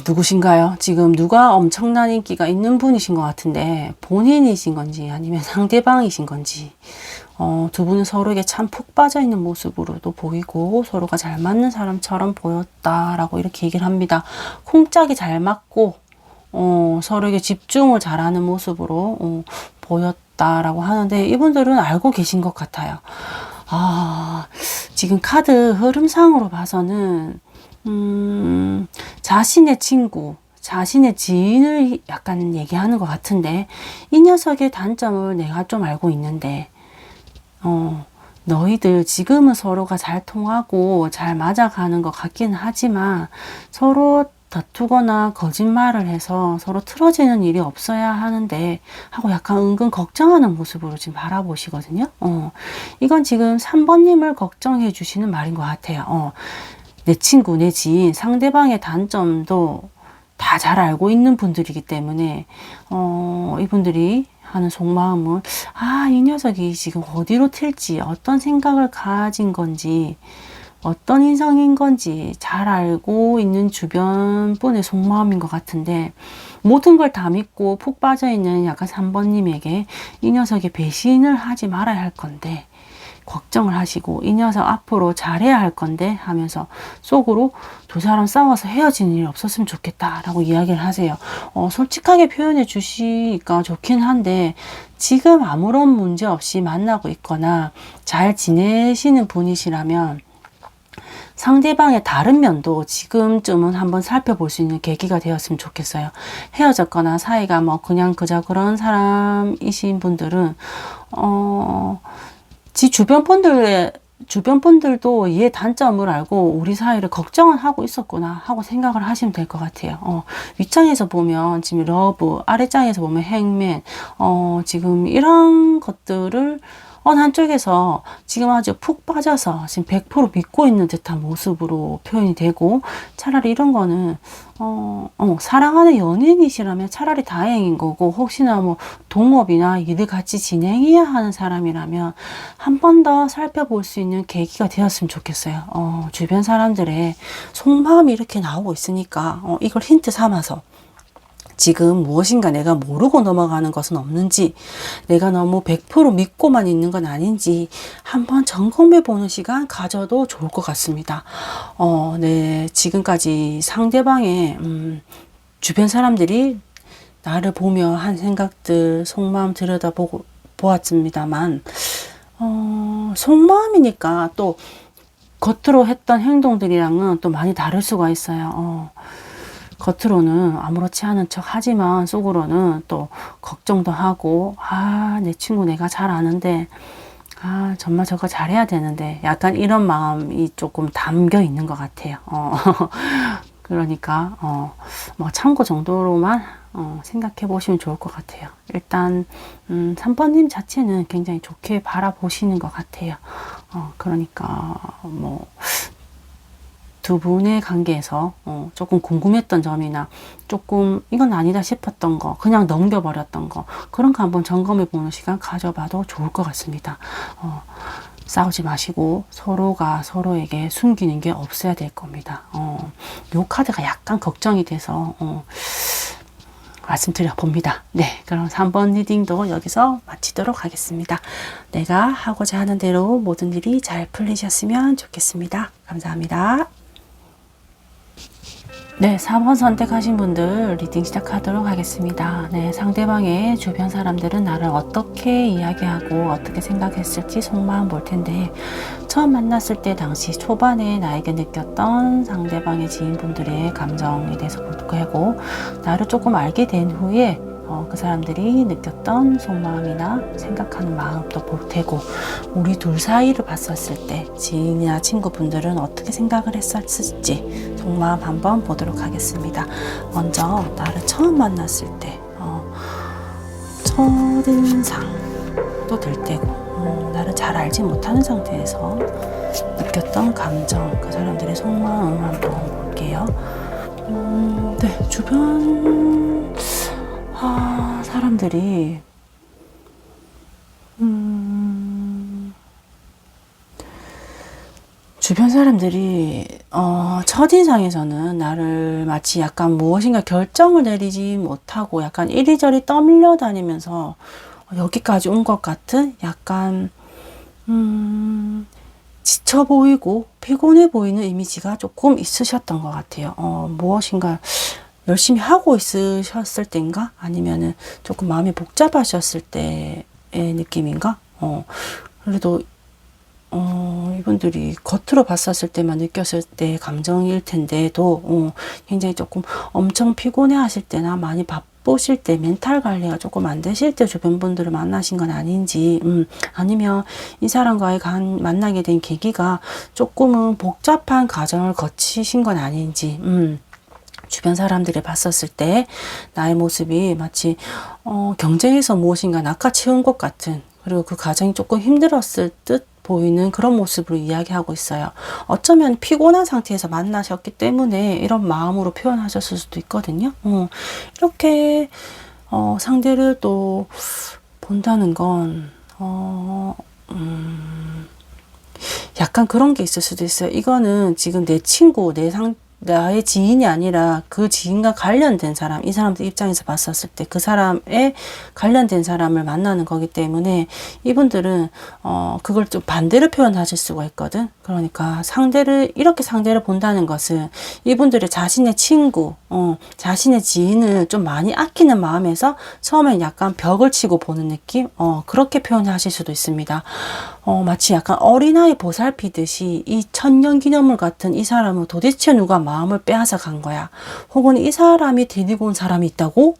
누구신가요? 지금 누가 엄청난 인기가 있는 분이신 것 같은데 본인이신 건지 아니면 상대방이신 건지 두 분은 서로에게 참 푹 빠져 있는 모습으로도 보이고 서로가 잘 맞는 사람처럼 보였다라고 이렇게 얘기를 합니다. 콩짝이 잘 맞고 서로에게 집중을 잘하는 모습으로 보였다라고 하는데 이분들은 알고 계신 것 같아요. 지금 카드 흐름상으로 봐서는 자신의 친구, 자신의 지인을 약간 얘기하는 것 같은데 이 녀석의 단점을 내가 좀 알고 있는데 너희들 지금은 서로가 잘 통하고 잘 맞아가는 것 같기는 하지만 서로 다투거나 거짓말을 해서 서로 틀어지는 일이 없어야 하는데 하고 약간 은근 걱정하는 모습으로 지금 바라보시거든요. 이건 지금 3번님을 걱정해 주시는 말인 것 같아요. 내 친구, 내 지인, 상대방의 단점도 다 잘 알고 있는 분들이기 때문에 이분들이 하는 속마음은 이 녀석이 지금 어디로 튈지, 어떤 생각을 가진 건지, 어떤 인성인 건지 잘 알고 있는 주변 분의 속마음인 것 같은데 모든 걸 다 믿고 푹 빠져있는 약간 3번님에게 이 녀석이 배신을 하지 말아야 할 건데 걱정을 하시고 이 녀석 앞으로 잘해야 할 건데 하면서 속으로 두 사람 싸워서 헤어지는 일이 없었으면 좋겠다라고 이야기를 하세요. 솔직하게 표현해 주시니까 좋긴 한데 지금 아무런 문제 없이 만나고 있거나 잘 지내시는 분이시라면 상대방의 다른 면도 지금쯤은 한번 살펴볼 수 있는 계기가 되었으면 좋겠어요. 헤어졌거나 사이가 뭐 그냥 그저 그런 사람이신 분들은 지 주변 분들도 얘 단점을 알고 우리 사이를 걱정을 하고 있었구나 하고 생각을 하시면 될 것 같아요. 윗장에서 보면 지금 러브, 아랫장에서 보면 행맨, 지금 이런 것들을 한쪽에서 지금 아주 푹 빠져서 지금 100% 믿고 있는 듯한 모습으로 표현이 되고 차라리 이런 거는 사랑하는 연인이시라면 차라리 다행인 거고 혹시나 뭐 동업이나 일을 같이 진행해야 하는 사람이라면 한 번 더 살펴볼 수 있는 계기가 되었으면 좋겠어요. 주변 사람들의 속마음이 이렇게 나오고 있으니까 이걸 힌트 삼아서 지금 무엇인가 내가 모르고 넘어가는 것은 없는지, 내가 너무 100% 믿고만 있는 건 아닌지 한번 점검해 보는 시간 가져도 좋을 것 같습니다. 네, 지금까지 상대방의 주변 사람들이 나를 보며 한 생각들, 속마음 들여다보고 보았습니다만, 속마음이니까 또 겉으로 했던 행동들이랑은 또 많이 다를 수가 있어요. 겉으로는 아무렇지 않은 척 하지만 속으로는 또 걱정도 하고, 내 친구 내가 잘 아는데, 정말 저거 잘해야 되는데, 약간 이런 마음이 조금 담겨 있는 것 같아요. 그러니까, 뭐 참고 정도로만 생각해 보시면 좋을 것 같아요. 일단 3번님 자체는 굉장히 좋게 바라보시는 것 같아요. 그러니까 뭐 두 분의 관계에서 조금 궁금했던 점이나 조금 이건 아니다 싶었던 거, 그냥 넘겨버렸던 거, 그런 거 한번 점검해 보는 시간 가져봐도 좋을 것 같습니다. 싸우지 마시고 서로가 서로에게 숨기는 게 없어야 될 겁니다. 요 카드가 약간 걱정이 돼서 말씀드려 봅니다. 네, 그럼 3번 리딩도 여기서 마치도록 하겠습니다. 내가 하고자 하는 대로 모든 일이 잘 풀리셨으면 좋겠습니다. 감사합니다. 네, 4번 선택하신 분들 리딩 시작하도록 하겠습니다. 네, 상대방의 주변 사람들은 나를 어떻게 이야기하고 어떻게 생각했을지 속마음 볼 텐데, 처음 만났을 때 당시 초반에 나에게 느꼈던 상대방의 지인분들의 감정에 대해서 볼 거고, 나를 조금 알게 된 후에 그 사람들이 느꼈던 속마음이나 생각하는 마음도 볼 테고, 우리 둘 사이를 봤었을 때 지인이나 친구분들은 어떻게 생각을 했었을지 속마음 한번 보도록 하겠습니다. 먼저 나를 처음 만났을 때 첫인상도 될 테고, 나를 잘 알지 못하는 상태에서 느꼈던 감정, 그 사람들의 속마음 한번 볼게요. 네, 주변 사람들이 주변 사람들이 첫인상에서는 나를 마치 약간 무엇인가 결정을 내리지 못하고 약간 이리저리 떠밀려 다니면서 여기까지 온 것 같은 약간 지쳐 보이고 피곤해 보이는 이미지가 조금 있으셨던 것 같아요. 무엇인가 열심히 하고 있으셨을 때인가? 아니면은 조금 마음이 복잡하셨을 때의 느낌인가? 그래도 이분들이 겉으로 봤었을 때만 느꼈을 때의 감정일 텐데도 굉장히 조금 엄청 피곤해 하실 때나 많이 바쁘실 때 멘탈 관리가 조금 안 되실 때 주변 분들을 만나신 건 아닌지, 아니면 이 사람과의 만나게 된 계기가 조금은 복잡한 과정을 거치신 건 아닌지, 주변 사람들이 봤었을 때 나의 모습이 마치 경쟁에서 무엇인가 낚아채운 것 같은, 그리고 그 과정이 조금 힘들었을 듯 보이는 그런 모습으로 이야기하고 있어요. 어쩌면 피곤한 상태에서 만나셨기 때문에 이런 마음으로 표현하셨을 수도 있거든요. 이렇게 상대를 또 본다는 건 약간 그런 게 있을 수도 있어요. 이거는 지금 내 친구, 나의 지인이 아니라 그 지인과 관련된 사람, 이 사람들 입장에서 봤었을 때 그 사람에 관련된 사람을 만나는 거기 때문에 이분들은 그걸 좀 반대로 표현하실 수가 있거든. 그러니까 이렇게 상대를 본다는 것은 이분들의 자신의 친구, 자신의 지인을 좀 많이 아끼는 마음에서 처음엔 약간 벽을 치고 보는 느낌? 그렇게 표현하실 수도 있습니다. 마치 약간 어린아이 보살피듯이 이 천년기념물 같은 이 사람은 도대체 누가 마음을 빼앗아 간 거야? 혹은 이 사람이 데리고 온 사람이 있다고?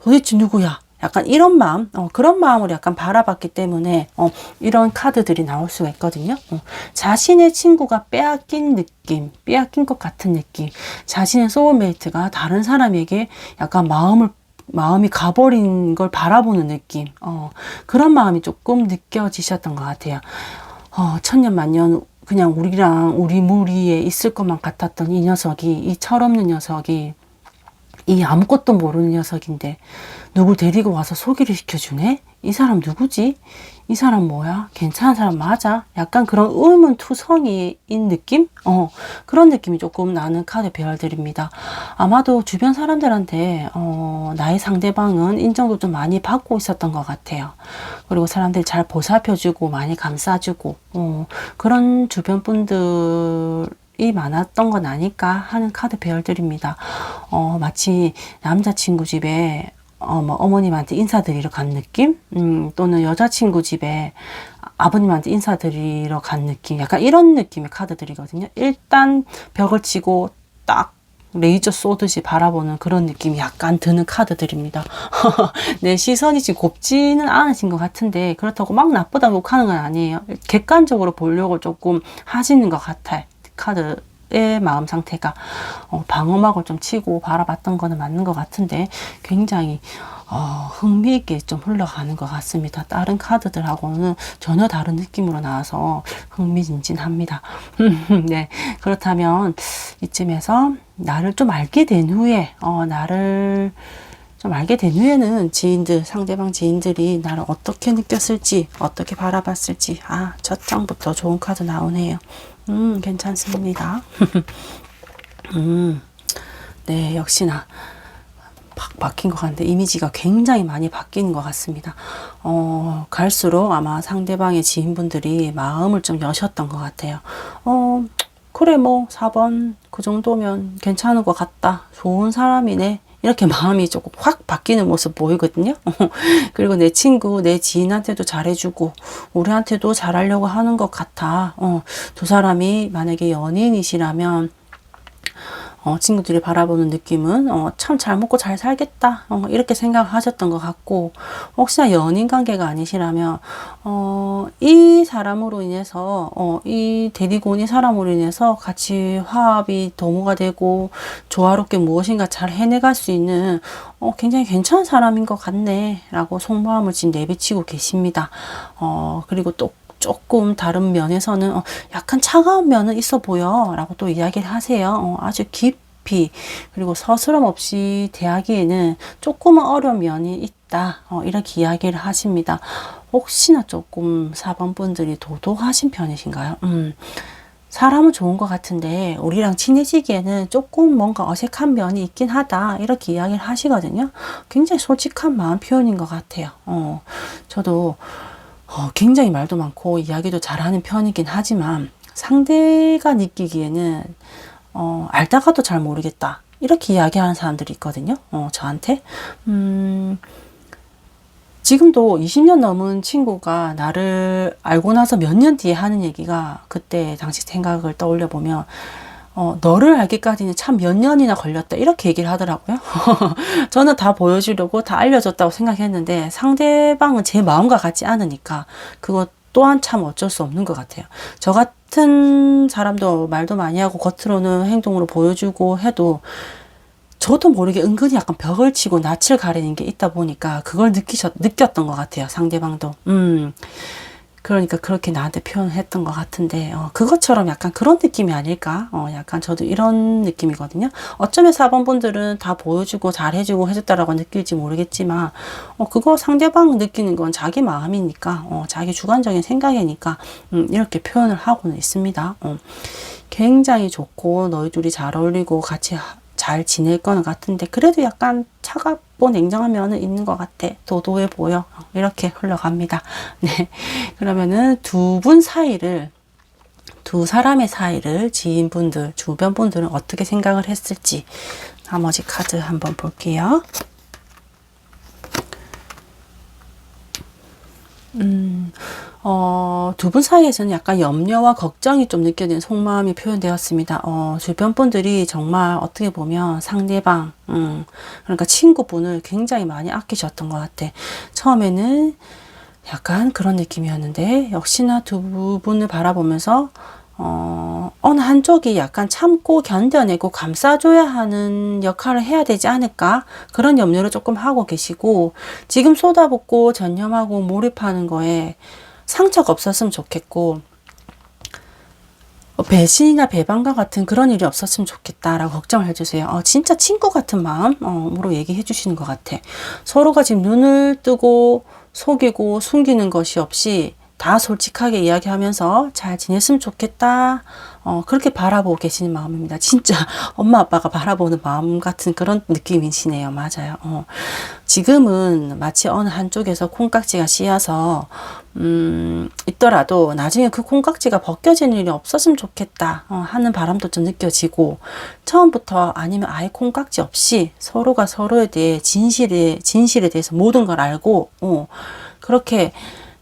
도대체 누구야? 약간 이런 마음, 그런 마음으로 약간 바라봤기 때문에 이런 카드들이 나올 수가 있거든요. 자신의 친구가 빼앗긴 느낌, 빼앗긴 것 같은 느낌, 자신의 소울메이트가 다른 사람에게 약간 마음이 가버린 걸 바라보는 느낌, 그런 마음이 조금 느껴지셨던 것 같아요. 천년만년 그냥 우리 무리에 있을 것만 같았던 이 녀석이, 이 철없는 녀석이 이 아무것도 모르는 녀석인데 누굴 데리고 와서 소개를 시켜주네? 이 사람 누구지? 이 사람 뭐야? 괜찮은 사람 맞아? 약간 그런 의문투성이인 느낌? 그런 느낌이 조금 나는 카드 배열들입니다. 아마도 주변 사람들한테 나의 상대방은 인정도 좀 많이 받고 있었던 것 같아요. 그리고 사람들이 잘 보살펴주고 많이 감싸주고 그런 주변 분들이 많았던 건 아닐까 하는 카드 배열들입니다. 마치 남자친구 집에 어머님한테 인사드리러 간 느낌? 또는 여자친구 집에 아버님한테 인사드리러 간 느낌? 약간 이런 느낌의 카드들이거든요. 일단 벽을 치고 딱 레이저 쏘듯이 바라보는 그런 느낌이 약간 드는 카드들입니다. 내 시선이 지금 곱지는 않으신 것 같은데 그렇다고 막 나쁘다고 욕하는 건 아니에요. 객관적으로 보려고 조금 하시는 것 같아요. 카드의 마음 상태가 방어막을 좀 치고 바라봤던 거는 맞는 것 같은데 굉장히 흥미있게 좀 흘러가는 것 같습니다. 다른 카드들하고는 전혀 다른 느낌으로 나와서 흥미진진합니다. 네, 그렇다면 이쯤에서 나를 좀 알게 된 후에 나를 좀 알게 된 후에는 지인들, 상대방 지인들이 나를 어떻게 느꼈을지, 어떻게 바라봤을지, 첫 장부터 좋은 카드 나오네요. 괜찮습니다. 네, 역시나 바뀐 것 같은데 이미지가 굉장히 많이 바뀌는 것 같습니다. 갈수록 아마 상대방의 지인분들이 마음을 좀 여셨던 것 같아요. 그래 뭐 4번 그 정도면 괜찮은 것 같다. 좋은 사람이네. 이렇게 마음이 조금 확 바뀌는 모습 보이거든요. 그리고 내 친구, 내 지인한테도 잘해주고 우리한테도 잘하려고 하는 것 같아. 두 사람이 만약에 연인이시라면 친구들이 바라보는 느낌은 참 잘 먹고 잘 살겠다 이렇게 생각하셨던 것 같고, 혹시나 연인 관계가 아니시라면 이 사람으로 인해서 이 데리고 온 이 사람으로 인해서 같이 화합이 도모가 되고 조화롭게 무엇인가 잘 해내갈 수 있는 굉장히 괜찮은 사람인 것 같네 라고 속마음을 지금 내비치고 계십니다. 그리고 또 조금 다른 면에서는 약간 차가운 면은 있어 보여 라고 또 이야기를 하세요. 아주 깊이 그리고 서스럼 없이 대하기에는 조금은 어려운 면이 있다 이렇게 이야기를 하십니다. 혹시나 조금 4번 분들이 도도하신 편이신가요? 사람은 좋은 것 같은데 우리랑 친해지기에는 조금 뭔가 어색한 면이 있긴 하다 이렇게 이야기를 하시거든요. 굉장히 솔직한 마음 표현인 것 같아요. 저도 굉장히 말도 많고 이야기도 잘하는 편이긴 하지만 상대가 느끼기에는 알다가도 잘 모르겠다 이렇게 이야기하는 사람들이 있거든요. 저한테 지금도 20년 넘은 친구가 나를 알고 나서 몇 년 뒤에 하는 얘기가, 그때 당시 생각을 떠올려 보면 너를 알기까지는 참 몇 년이나 걸렸다 이렇게 얘기를 하더라고요. 저는 다 보여주려고 다 알려줬다고 생각했는데 상대방은 제 마음과 같지 않으니까 그것 또한 참 어쩔 수 없는 것 같아요. 저 같은 사람도 말도 많이 하고 겉으로는 행동으로 보여주고 해도 저도 모르게 은근히 약간 벽을 치고 낯을 가리는 게 있다 보니까 그걸 느꼈던 것 같아요. 상대방도. 그러니까 그렇게 나한테 표현했던 것 같은데 그것처럼 약간 그런 느낌이 아닐까? 약간 저도 이런 느낌이거든요. 어쩌면 4번 분들은 다 보여주고 잘해주고 해줬다라고 느낄지 모르겠지만 그거 상대방 느끼는 건 자기 마음이니까 자기 주관적인 생각이니까 이렇게 표현을 하고는 있습니다. 굉장히 좋고 너희 둘이 잘 어울리고 같이 잘 지낼 거는 같은데 그래도 약간 차갑고 냉정한 면은 있는 것 같아. 도도해 보여. 이렇게 흘러갑니다. 네. 그러면은 두 사람의 사이를 지인분들, 주변 분들은 어떻게 생각을 했을지 나머지 카드 한번 볼게요. 두 분 사이에서는 약간 염려와 걱정이 좀 느껴지는 속마음이 표현되었습니다. 주변 분들이 정말 어떻게 보면 상대방, 그러니까 친구분을 굉장히 많이 아끼셨던 것 같아. 처음에는 약간 그런 느낌이었는데, 역시나 두 분을 바라보면서, 어느 한쪽이 약간 참고 견뎌내고 감싸줘야 하는 역할을 해야 되지 않을까? 그런 염려를 조금 하고 계시고, 지금 쏟아붓고 전념하고 몰입하는 거에 상처가 없었으면 좋겠고, 배신이나 배반과 같은 그런 일이 없었으면 좋겠다라고 걱정을 해주세요. 진짜 친구 같은 마음으로 얘기해 주시는 것 같아. 서로가 지금 눈을 뜨고 속이고 숨기는 것이 없이 다 솔직하게 이야기하면서 잘 지냈으면 좋겠다. 그렇게 바라보고 계시는 마음입니다. 진짜 엄마 아빠가 바라보는 마음 같은 그런 느낌이시네요. 맞아요. 지금은 마치 어느 한쪽에서 콩깍지가 씌어서 있더라도 나중에 그 콩깍지가 벗겨지는 일이 없었으면 좋겠다 하는 바람도 좀 느껴지고, 처음부터 아니면 아예 콩깍지 없이 서로가 서로에 대해 진실에 대해서 모든 걸 알고 그렇게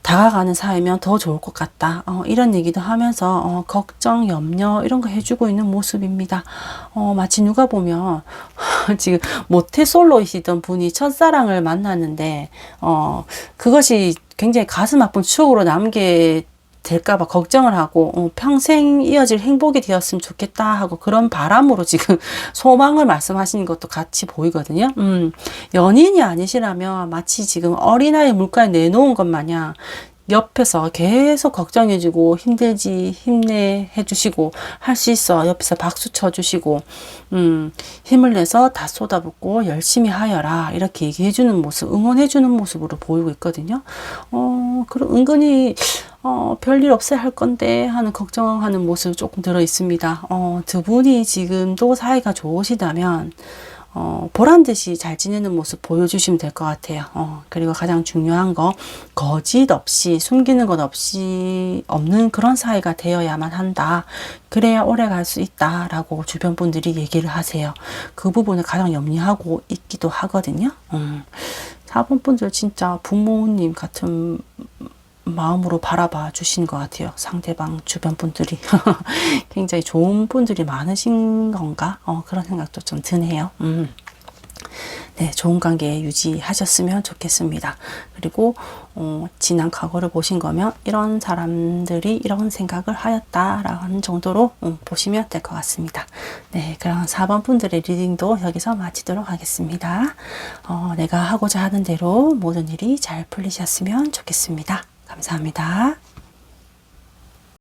다가가는 사이면 더 좋을 것 같다. 이런 얘기도 하면서 걱정, 염려 이런 거 해주고 있는 모습입니다. 마치 누가 보면 지금 모태솔로이시던 분이 첫사랑을 만났는데 그것이 굉장히 가슴 아픈 추억으로 남게 될까봐 걱정을 하고 평생 이어질 행복이 되었으면 좋겠다 하고 그런 바람으로 지금 소망을 말씀하시는 것도 같이 보이거든요. 연인이 아니시라면 마치 지금 어린아이 물가에 내놓은 것 마냥 옆에서 계속 걱정해주고 힘들지 힘내 해주시고 할 수 있어 옆에서 박수 쳐주시고 힘을 내서 다 쏟아붓고 열심히 하여라 이렇게 얘기해주는 모습, 응원해주는 모습으로 보이고 있거든요. 그럼 은근히 별일 없어야 할 건데 하는 걱정하는 모습 조금 들어 있습니다. 두 분이 지금도 사이가 좋으시다면 보란 듯이 잘 지내는 모습 보여주시면 될 것 같아요. 그리고 가장 중요한 거, 거짓 없이 숨기는 것 없이 없는 그런 사이가 되어야만 한다. 그래야 오래 갈 수 있다라고 주변 분들이 얘기를 하세요. 그 부분을 가장 염려하고 있기도 하거든요. 4번 분들 진짜 부모님 같은 마음으로 바라봐 주신 것 같아요. 상대방 주변 분들이 굉장히 좋은 분들이 많으신 건가? 그런 생각도 좀 드네요. 네, 좋은 관계 유지하셨으면 좋겠습니다. 그리고 지난 과거를 보신 거면 이런 사람들이 이런 생각을 하였다라는 정도로 보시면 될 것 같습니다. 네, 그럼 4번 분들의 리딩도 여기서 마치도록 하겠습니다. 내가 하고자 하는 대로 모든 일이 잘 풀리셨으면 좋겠습니다. 감사합니다.